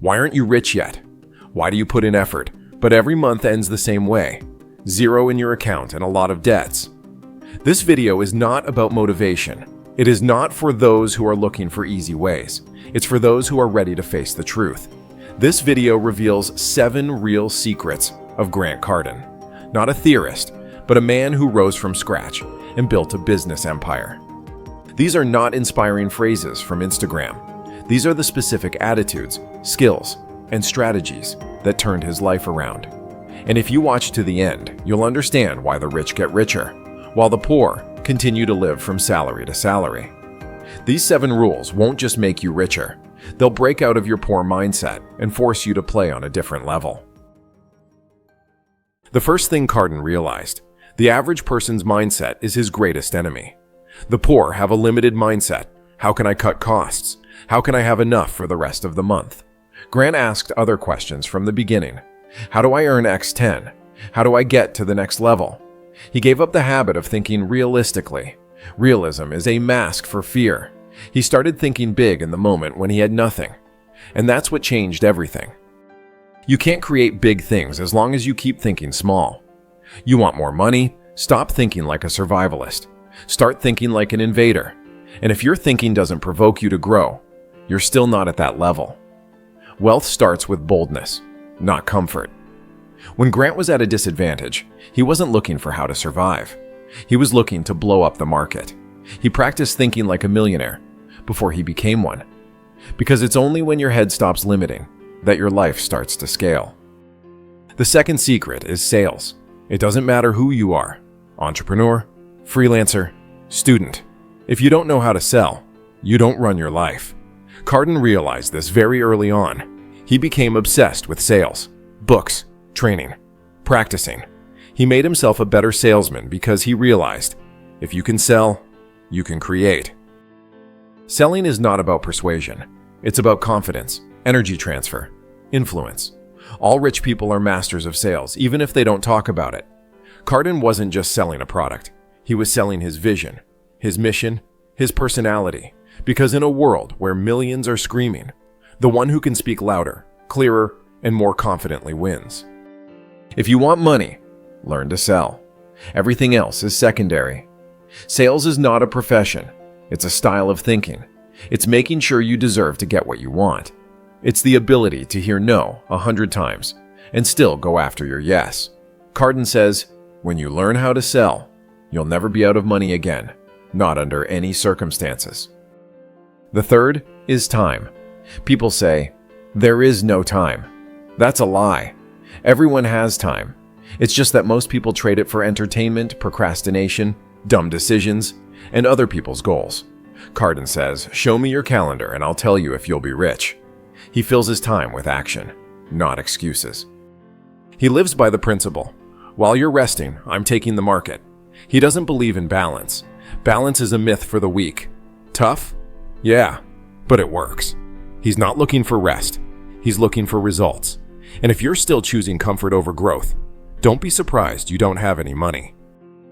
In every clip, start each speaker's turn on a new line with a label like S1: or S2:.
S1: Why aren't you rich yet? Why do you put in effort, but every month ends the same way? Zero in your account and a lot of debts. This video is not about motivation. It is not for those who are looking for easy ways. It's for those who are ready to face the truth. This video reveals 7 real secrets of Grant Cardone. Not a theorist, but a man who rose from scratch and built a business empire. These are not inspiring phrases from Instagram. These are the specific attitudes, skills, and strategies that turned his life around. And if you watch to the end, you'll understand why the rich get richer, while the poor continue to live from salary to salary. These 7 rules won't just make you richer. They'll break out of your poor mindset and force you to play on a different level. The first thing Cardon realized: the average person's mindset is his greatest enemy. The poor have a limited mindset. How can I cut costs? How can I have enough for the rest of the month? Grant asked other questions from the beginning. How do I earn X10? How do I get to the next level? He gave up the habit of thinking realistically. Realism is a mask for fear. He started thinking big in the moment when he had nothing. And that's what changed everything. You can't create big things as long as you keep thinking small. You want more money? Stop thinking like a survivalist. Start thinking like an invader. And if your thinking doesn't provoke you to grow, you're still not at that level. Wealth starts with boldness, not comfort. When Grant was at a disadvantage, he wasn't looking for how to survive. He was looking to blow up the market. He practiced thinking like a millionaire before he became one. Because it's only when your head stops limiting that your life starts to scale. The second secret is sales. It doesn't matter who you are: entrepreneur, freelancer, student. If you don't know how to sell, you don't run your life. Cardon realized this very early on. He became obsessed with sales, books, training, practicing. He made himself a better salesman because he realized, if you can sell, you can create. Selling is not about persuasion. It's about confidence, energy transfer, influence. All rich people are masters of sales, even if they don't talk about it. Cardon wasn't just selling a product. He was selling his vision, his mission, his personality. Because in a world where millions are screaming, the one who can speak louder, clearer, and more confidently wins. If you want money, learn to sell. Everything else is secondary. Sales is not a profession. It's a style of thinking. It's making sure you deserve to get what you want. It's the ability to hear no 100 times and still go after your yes. Cardon says, when you learn how to sell, you'll never be out of money again, not under any circumstances. The third is time. People say, there is no time. That's a lie. Everyone has time. It's just that most people trade it for entertainment, procrastination, dumb decisions, and other people's goals. Cardon says, show me your calendar and I'll tell you if you'll be rich. He fills his time with action, not excuses. He lives by the principle, while you're resting, I'm taking the market. He doesn't believe in balance. Balance is a myth for the weak. Tough? Yeah, but it works. He's not looking for rest. He's looking for results. And if you're still choosing comfort over growth, don't be surprised you don't have any money.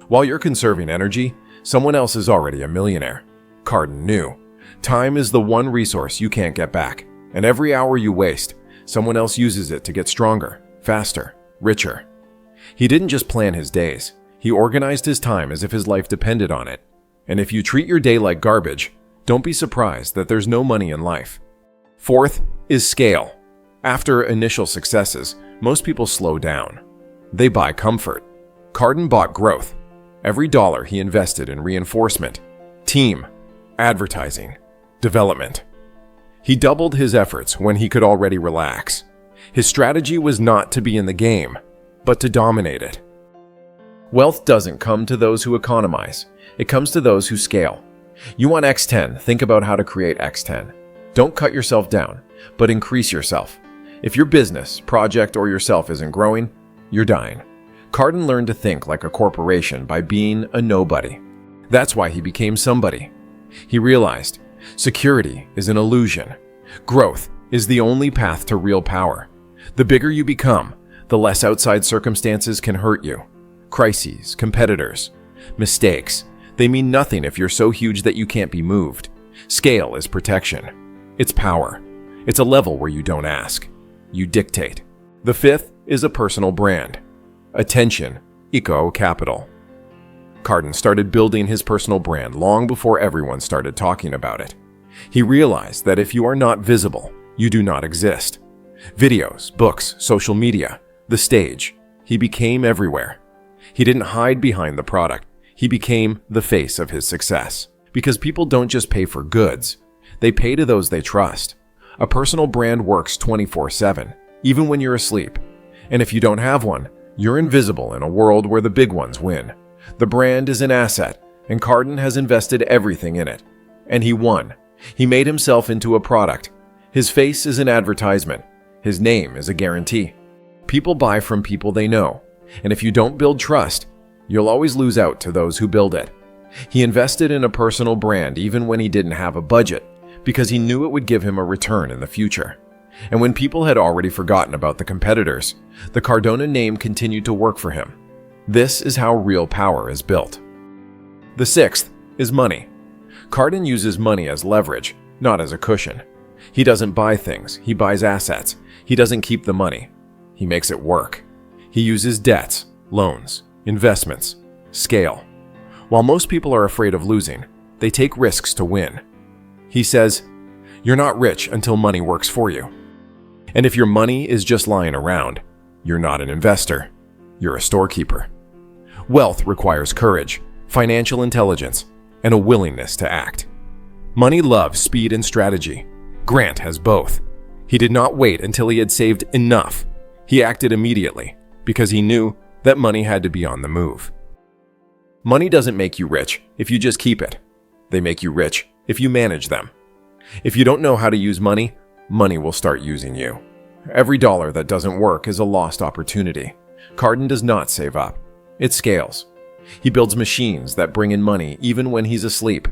S1: While you're conserving energy, someone else is already a millionaire. Cardon knew. Time is the one resource you can't get back. And every hour you waste, someone else uses it to get stronger, faster, richer. He didn't just plan his days. He organized his time as if his life depended on it. And if you treat your day like garbage, don't be surprised that there's no money in life. Fourth is scale. After initial successes, most people slow down. They buy comfort. Cardon bought growth. Every dollar he invested in reinforcement, team, advertising, development. He doubled his efforts when he could already relax. His strategy was not to be in the game, but to dominate it. Wealth doesn't come to those who economize. It comes to those who scale. You want X10, think about how to create X10. Don't cut yourself down, but increase yourself. If your business, project, or yourself isn't growing, you're dying. Cardon learned to think like a corporation by being a nobody. That's why he became somebody. He realized security is an illusion. Growth is the only path to real power. The bigger you become, the less outside circumstances can hurt you. Crises, competitors, mistakes, they mean nothing if you're so huge that you can't be moved. Scale is protection. It's power. It's a level where you don't ask, you dictate. The fifth is a personal brand. Attention, eco capital. Cardon started building his personal brand long before everyone started talking about it. He realized that if you are not visible, you do not exist. Videos, books, social media, the stage. He became everywhere. He didn't hide behind the product. He became the face of his success. Because people don't just pay for goods. They pay to those they trust. A personal brand works 24/7, even when you're asleep. And if you don't have one, you're invisible in a world where the big ones win. The brand is an asset, and Cardon has invested everything in it. And he won. He made himself into a product. His face is an advertisement. His name is a guarantee. People buy from people they know, and if you don't build trust, you'll always lose out to those who build it. He invested in a personal brand even when he didn't have a budget, because he knew it would give him a return in the future. And when people had already forgotten about the competitors, the Cardona name continued to work for him. This is how real power is built. The sixth is money. Cardon uses money as leverage, not as a cushion. He doesn't buy things, he buys assets. He doesn't keep the money. He makes it work. He uses debts, loans, investments, scale. While most people are afraid of losing, they take risks to win. He says, "You're not rich until money works for you." And if your money is just lying around, you're not an investor, you're a storekeeper. Wealth requires courage, financial intelligence, and a willingness to act. Money loves speed and strategy. Grant has both. He did not wait until he had saved enough. He acted immediately because he knew that money had to be on the move. Money doesn't make you rich if you just keep it. They make you rich if you manage them. If you don't know how to use money, money will start using you. Every dollar that doesn't work is a lost opportunity. Cardon does not save up. It scales. He builds machines that bring in money even when he's asleep.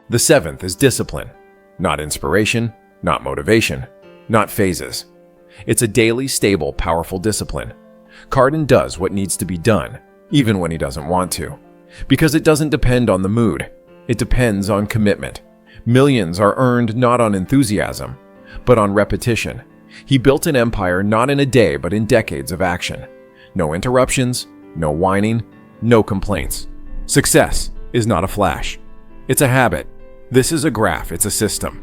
S1: The seventh is discipline. Not inspiration, not motivation, not phases. It's a daily, stable, powerful discipline. Cardon does what needs to be done, even when he doesn't want to. Because it doesn't depend on the mood. It depends on commitment. Millions are earned not on enthusiasm, but on repetition. He built an empire not in a day, but in decades of action. No interruptions, no whining, no complaints. Success is not a flash. It's a habit. This is a graph, it's a system.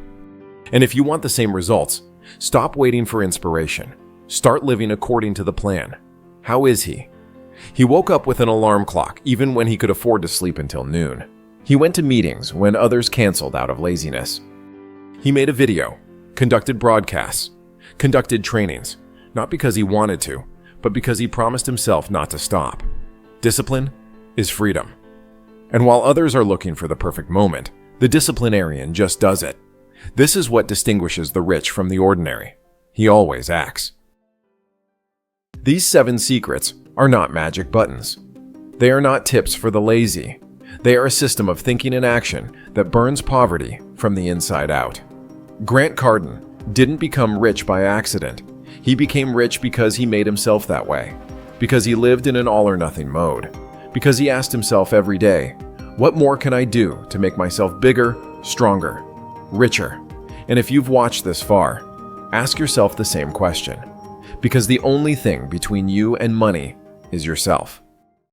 S1: And if you want the same results, stop waiting for inspiration. Start living according to the plan. How is he? He woke up with an alarm clock, even when he could afford to sleep until noon. He went to meetings when others canceled out of laziness. He made a video, conducted broadcasts, conducted trainings, not because he wanted to, but because he promised himself not to stop. Discipline is freedom. And while others are looking for the perfect moment, the disciplinarian just does it. This is what distinguishes the rich from the ordinary. He always acts. These 7 secrets are not magic buttons. They are not tips for the lazy. They are a system of thinking and action that burns poverty from the inside out. Grant Cardon didn't become rich by accident. He became rich because he made himself that way. Because he lived in an all-or-nothing mode. Because he asked himself every day, what more can I do to make myself bigger, stronger, richer? And if you've watched this far, ask yourself the same question. Because the only thing between you and money is yourself.